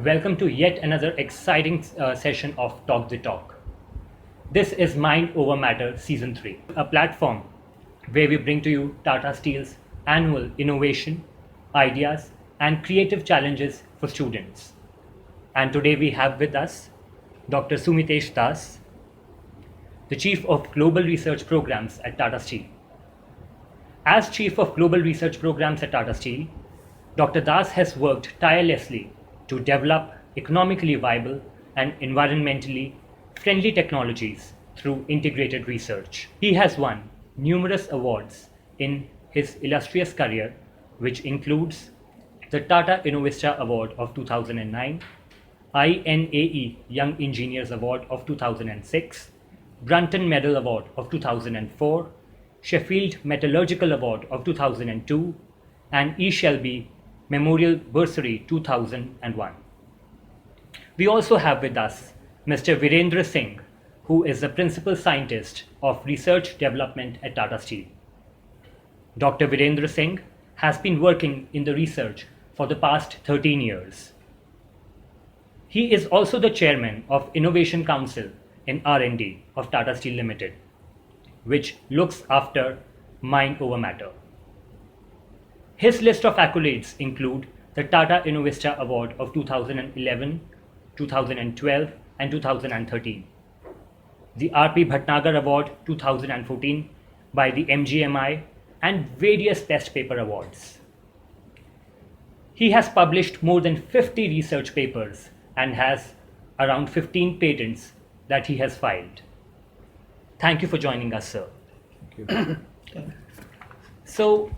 Welcome to yet another exciting session of Talk the Talk. This is Mind Over Matter Season 3, a platform where we bring to you Tata Steel's annual innovation, ideas, and creative challenges for students. And today we have with us Dr. Sumitesh Das, the Chief of Global Research Programs at Tata Steel. As Chief of Global Research Programs at Tata Steel, Dr. Das has worked tirelessly to develop economically viable and environmentally friendly technologies through integrated research. He has won numerous awards in his illustrious career, which includes the Tata Innovista Award of 2009, INAE Young Engineers Award of 2006, Brunton Medal Award of 2004, Sheffield Metallurgical Award of 2002, and E. Shelby Memorial Bursary 2001. We also have with us Mr. Veerendra Singh, who is the Principal Scientist of Research Development at Tata Steel. Dr. Veerendra Singh has been working in the research for the past 13 years. He is also the Chairman of Innovation Council in R&D of Tata Steel Limited, which looks after Mind Over Matter. His list of accolades include the Tata Innovista Award of 2011, 2012, and 2013, the R.P. Bhatnagar Award 2014 by the MGMI, and various Best Paper Awards. He has published more than 50 research papers and has around 15 patents that he has filed. Thank you for joining us, sir. Thank you. So,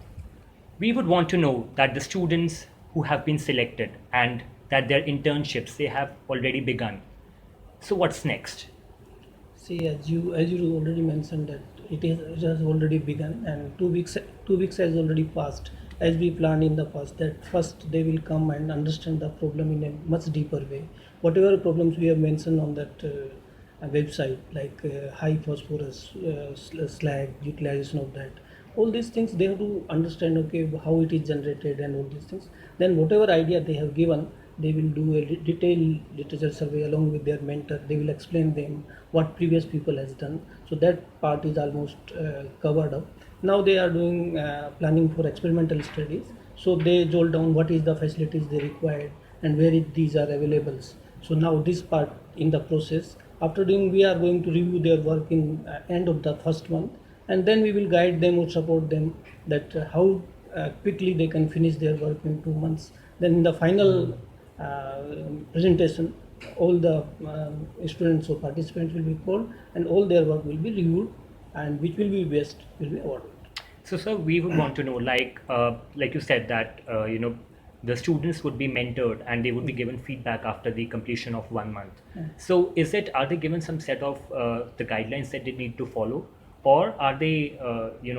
we would want to know that the students who have been selected and that their internships, they have already begun. So what's next? See, as you already mentioned that it has already begun, and 2 weeks has already passed. As we planned in the past, that first they will come and understand the problem in a much deeper way. Whatever problems we have mentioned on that website, like high phosphorus slag, utilization of that, all these things they have to understand, okay, how it is generated and all these things. Then whatever idea they have given, they will do a detailed literature survey along with their mentor. They will explain them what previous people has done. So that part is almost covered up. Now they are doing planning for experimental studies. So they jolt down what is the facilities they required and where these are available. So now this part in the process. After doing, we are going to review their work in end of the first month, and then we will guide them or support them that how quickly they can finish their work in 2 months. Then in the final presentation, all the students or participants will be called and all their work will be reviewed, and which will be best will be awarded. So, sir, we would want to know, like you said, that the students would be mentored and they would be given feedback after the completion of 1 month. So, are they given some set of the guidelines that they need to follow, or are they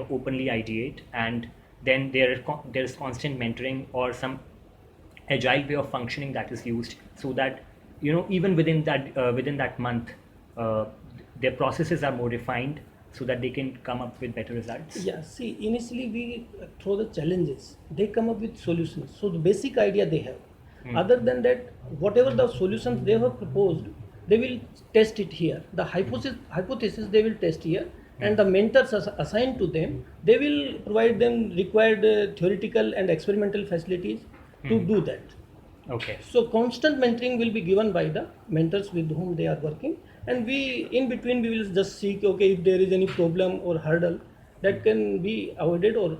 openly ideate and then there is constant mentoring or some agile way of functioning that is used, so that even within that month their processes are more refined so that they can come up with better results? Yeah, see, initially we throw the challenges, they come up with solutions. So the basic idea they have. Other than that, whatever the solutions they have proposed, they will test it here. The hypothesis they will test here, and the mentors assigned to them, they will provide them required theoretical and experimental facilities to do that. Okay. So constant mentoring will be given by the mentors with whom they are working, and we in between we will just seek, okay, if there is any problem or hurdle that can be avoided or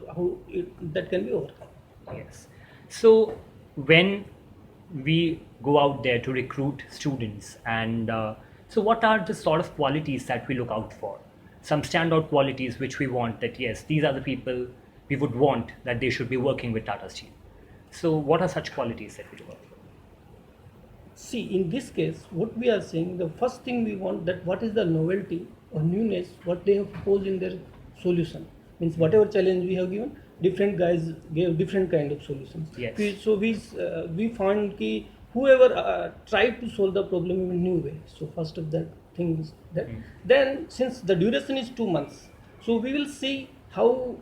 that can be overcome. Yes. So when we go out there to recruit students, and so what are the sort of qualities that we look out for? Some standout qualities which we want, that yes, these are the people we would want that they should be working with Tata Steel. So what are such qualities that we look out for? See, in this case, what we are saying, the first thing we want, that what is the novelty or newness, what they have proposed in their solution. Means whatever challenge we have given, different guys gave different kind of solutions. Yes. We found that whoever tried to solve the problem in a new way. So first of that thing is that. Then since the duration is 2 months, so we will see how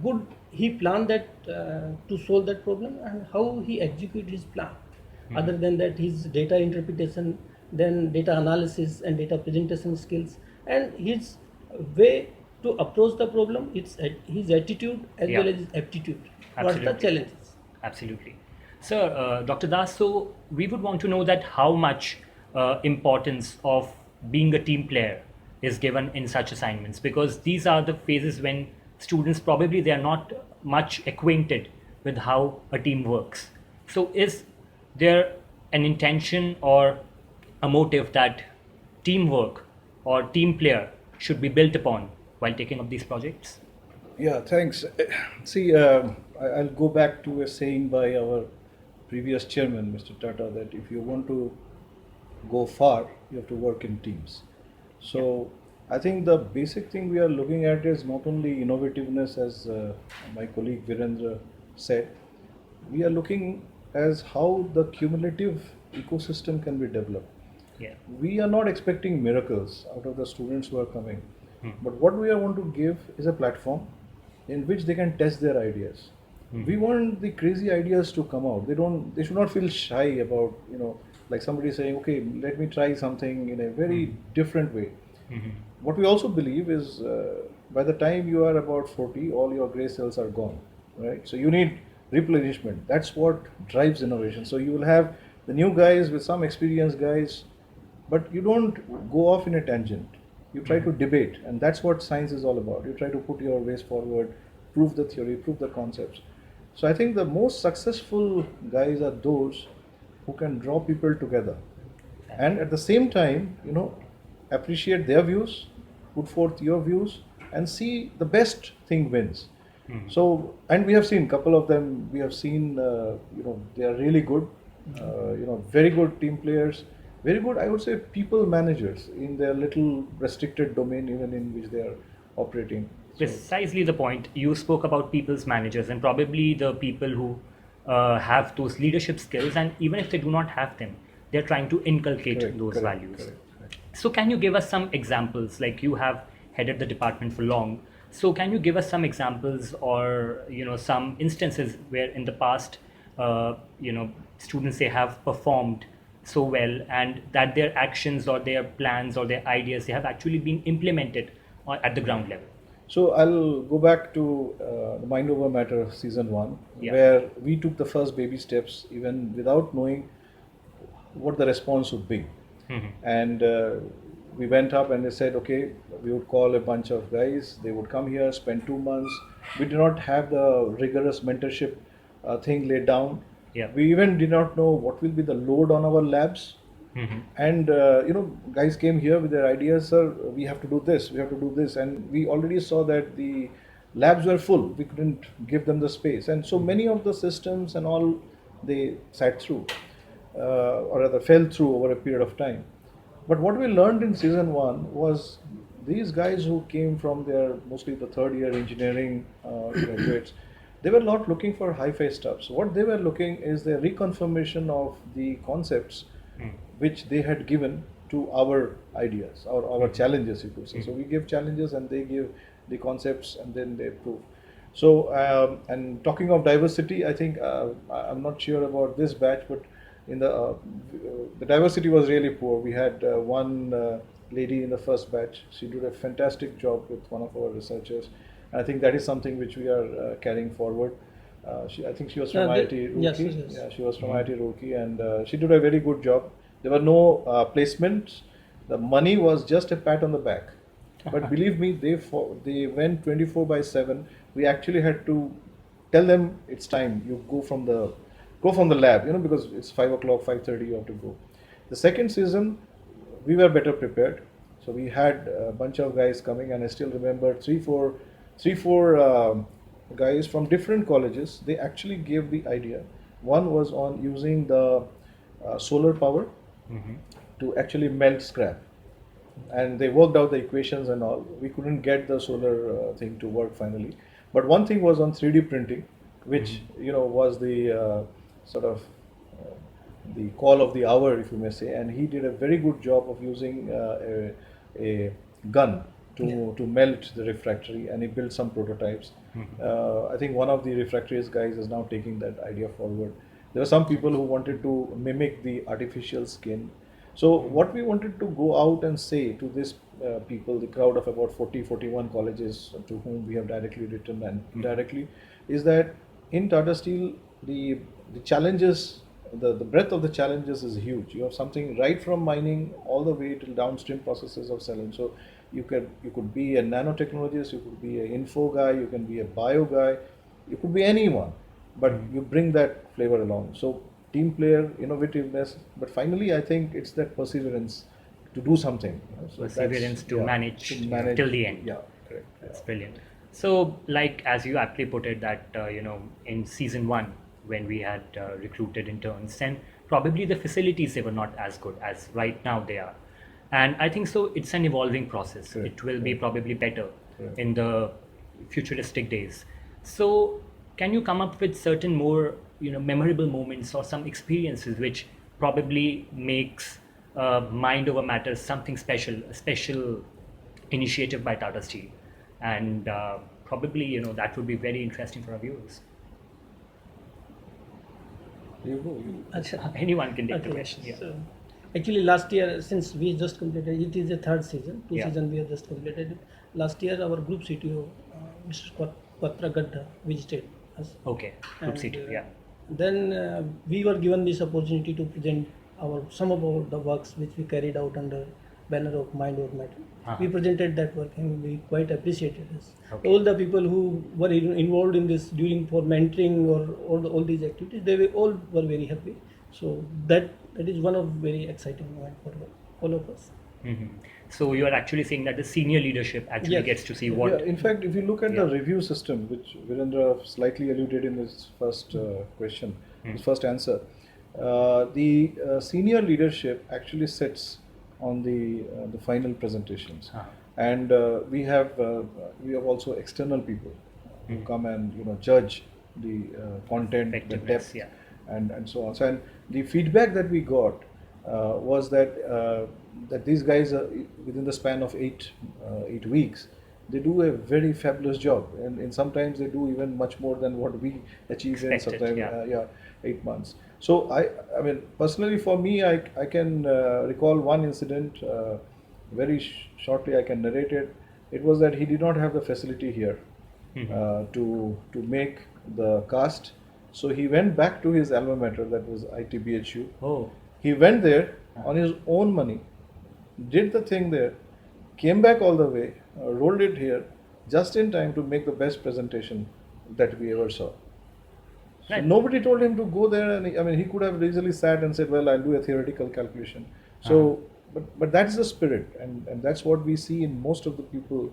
good he planned that to solve that problem and how he execute his plan. Other than that, his data interpretation, then data analysis and data presentation skills, and his way to approach the problem, it's his attitude as Yeah. well as his aptitude. What are the Absolutely. challenges? Absolutely. Sir, Dr. Das, so we would want to know that how much importance of being a team player is given in such assignments, because these are the phases when students probably they are not much acquainted with how a team works. So is there an intention or a motive that teamwork or team player should be built upon while taking up these projects? Yeah, thanks. See, I'll go back to a saying by our previous chairman, Mr. Tata, that if you want to go far, you have to work in teams. So I think the basic thing we are looking at is not only innovativeness, as my colleague Veerendra said, we are looking as how the cumulative ecosystem can be developed. Yeah. We are not expecting miracles out of the students who are coming, but what we want to give is a platform in which they can test their ideas. We want the crazy ideas to come out. They should not feel shy about, like somebody saying, okay, let me try something in a very different way. What we also believe is by the time you are about 40, all your gray cells are gone, right? So you need replenishment. That's what drives innovation. So you will have the new guys with some experienced guys, but you don't go off in a tangent. You try to debate, and that's what science is all about. You try to put your ways forward, prove the theory, prove the concepts. So I think the most successful guys are those who can draw people together, and at the same time, appreciate their views, put forth your views, and see the best thing wins. So, and we have seen a couple of them. We have seen, they are really good. Very good team players. Very good, I would say, people managers in their little restricted domain, even in which they are operating. So, Precisely the point. You spoke about people's managers and probably the people who have those leadership skills, and even if they do not have them, they're trying to inculcate correct, those correct, values. correct. So, can you give us some examples? Like you have headed the department for long. So, can you give us some examples or some instances where in the past, students they have performed so well, and that their actions or their plans or their ideas they have actually been implemented at the ground level? So I'll go back to the Mind Over Matter season 1, Yeah. where we took the first baby steps even without knowing what the response would be. And we went up and they said, okay, we would call a bunch of guys, they would come here, spend 2 months. We did not have the rigorous mentorship thing laid down. Yeah. We even did not know what will be the load on our labs. And guys came here with their ideas, sir, we have to do this, we have to do this, and we already saw that the labs were full. We couldn't give them the space, and so many of the systems and all they sat through, or rather fell through over a period of time. But what we learned in season 1 was these guys who came from their mostly the third year engineering graduates, they were not looking for hi-fi stuff. So what they were looking is the reconfirmation of the concepts which they had given to our ideas or our challenges, you could say. So we give challenges and they give the concepts and then they prove. So and talking of diversity, I think I'm not sure about this batch, but in the diversity was really poor. We had one lady in the first batch. She did a fantastic job with one of our researchers. And I think that is something which we are carrying forward. I think she was from IIT Roorkee. Yes. Yeah, she was from IIT Roorkee, and she did a very good job. There were no placements. The money was just a pat on the back. But believe me, they went 24/7. We actually had to tell them it's time. You go from the lab, because it's 5 o'clock, 5:30. You have to go. The second season, we were better prepared. So we had a bunch of guys coming, and I still remember three, four guys from different colleges. They actually gave the idea. One was on using the solar power to actually melt scrap, and they worked out the equations and all. We couldn't get the solar thing to work finally, but one thing was on 3D printing, which was the sort of the call of the hour, if you may say, and he did a very good job of using a gun to melt the refractory, and he built some prototypes. I think one of the refractories guys is now taking that idea forward. There were some people who wanted to mimic the artificial skin. So what we wanted to go out and say to this people, the crowd of about 41 colleges to whom we have directly written and indirectly, is that in Tata Steel, the challenges, the breadth of the challenges is huge. You have something right from mining all the way till downstream processes of selling. So you could be a nanotechnologist, you could be an info guy, you can be a bio guy, you could be anyone, but you bring that flavor along. So team player, innovativeness, but finally I think it's that perseverance to do something. So Perseverance to manage till the end. Yeah, correct. That's brilliant. So, like as you aptly put it, that in season 1, when we had recruited interns, then probably the facilities, they were not as good as right now they are, and I think so. It's an evolving process. Correct. It will be probably better Correct. in the futuristic days. So, can you come up with certain more memorable moments or some experiences which probably makes mind over matter something special, a special initiative by Tata Steel, and probably that would be very interesting for our viewers. You go. Anyone can take the Okay, question. Yeah. so actually last year, since we just completed, it is the third season, two Yeah. seasons we have just completed it. Last year our group CTO, Mr. Patra Gadda, visited us. Okay. Group And, seat. Yeah. Then we were given this opportunity to present some of the works which we carried out under banner of Mind Over Matter. Uh-huh. We presented that work and we quite appreciated this. Okay. All the people who were involved in this during for mentoring or all these activities, they were very happy. So that is one of very exciting moment for all of us. Hmm. So you are actually saying that the senior leadership actually Yes. gets to see what. Yeah, in fact, if you look at the Yeah. review system, which Veerendra slightly alluded in his first question, his first answer, the senior leadership actually sits on the final presentations, Uh-huh. and we have also external people who come and judge the content, the Effectiveness, depth, yeah. and so on. So, and the feedback that we got was that these guys within the span of 8 weeks, they do a very fabulous job, and sometimes they do even much more than what we achieve in Expected, sometimes yeah. 8 months. So I mean personally for me, I can recall one incident very shortly. I can narrate it. It was that he did not have the facility here to make the cast, so he went back to his alma mater, that was ITBHU. Oh. He went there on his own money, did the thing there, came back all the way, rolled it here, just in time to make the best presentation that we ever saw. So Right. nobody told him to go there, and he could have easily sat and said, "Well, I'll do a theoretical calculation." So, but that's the spirit, and that's what we see in most of the people.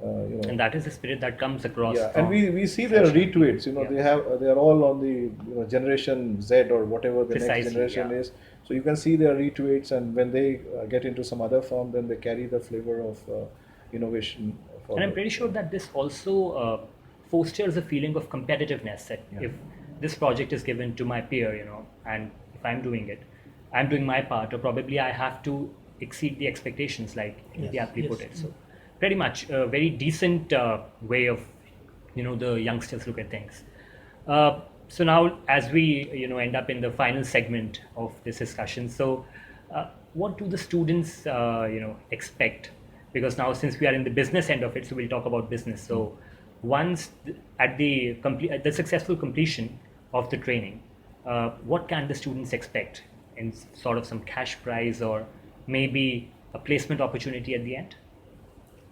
And that is the spirit that comes across. Yeah, from and we see their session. retweets. Yeah. They are all on the generation Z or whatever the Precisely, next generation yeah. is. So you can see their retweets, and when they get into some other firm, then they carry the flavor of innovation. And I'm pretty sure that this also fosters a feeling of competitiveness. That Yeah. if this project is given to my peer, and if I'm doing it, I'm doing my part, or probably I have to exceed the expectations, like Yes, the aptly put yes. it. So, pretty much a very decent way of, the youngsters look at things. So now, as we, end up in the final segment of this discussion, so what do the students, expect? Because now, since we are in the business end of it, so we'll talk about business. So, once at the successful completion of the training, what can the students expect in sort of some cash prize or maybe a placement opportunity at the end?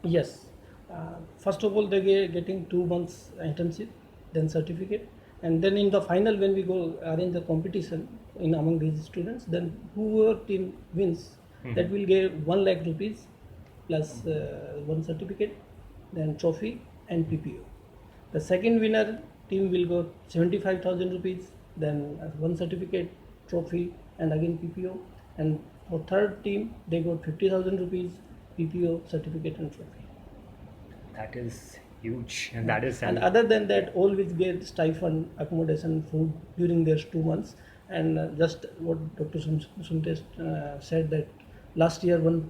Yes. First of all, they getting 2 months internship, then certificate, and then in the final, when we go arrange the competition in among these students, then whoever team wins, that will get 1 lakh rupees plus one certificate, then trophy and PPO. The second winner team will go 75,000 rupees, then one certificate, trophy, and again PPO. And for third team, they got 50,000 rupees, PPO, certificate, and trophy. That is huge, and that is And other than that, all will get stipend, accommodation, food during their 2 months. And just what Dr. Sumitesh said, that last year one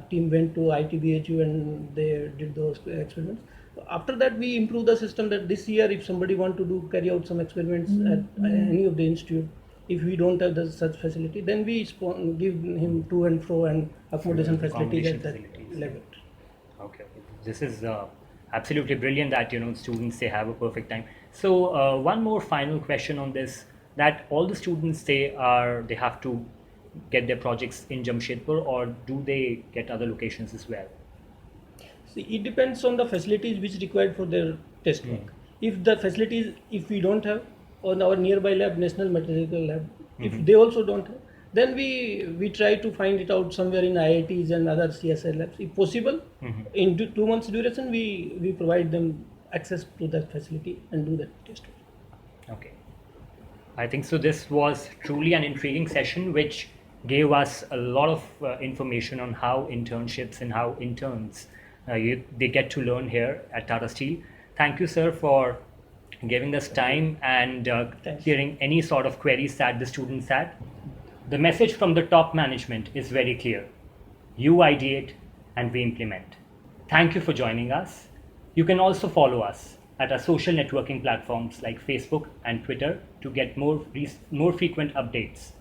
team went to ITBHU and they did those experiments. After that, we improved the system that this year, if somebody want to carry out some experiments at any of the institute, If we don't have such facility, then we give him to and fro and accommodation facilities at that level. Okay, this is absolutely brilliant that students, they have a perfect time. So one more final question on this: that all the students, they have to get their projects in Jamshedpur, or do they get other locations as well? See, it depends on the facilities which required for their test work. If the facilities, if we don't have, on our nearby lab, National Meteorological Lab, if they also don't have, then we try to find it out somewhere in IITs and other CSI labs. If possible, in 2 months duration, we provide them access to that facility and do that test work. Okay. I think so. This was truly an intriguing session, which gave us a lot of information on how internships and how interns they get to learn here at Tata Steel. Thank you, sir, for giving us time and clearing any sort of queries that the students had. The message from the top management is very clear. You ideate and we implement. Thank you for joining us. You can also follow us at our social networking platforms like Facebook and Twitter to get more frequent updates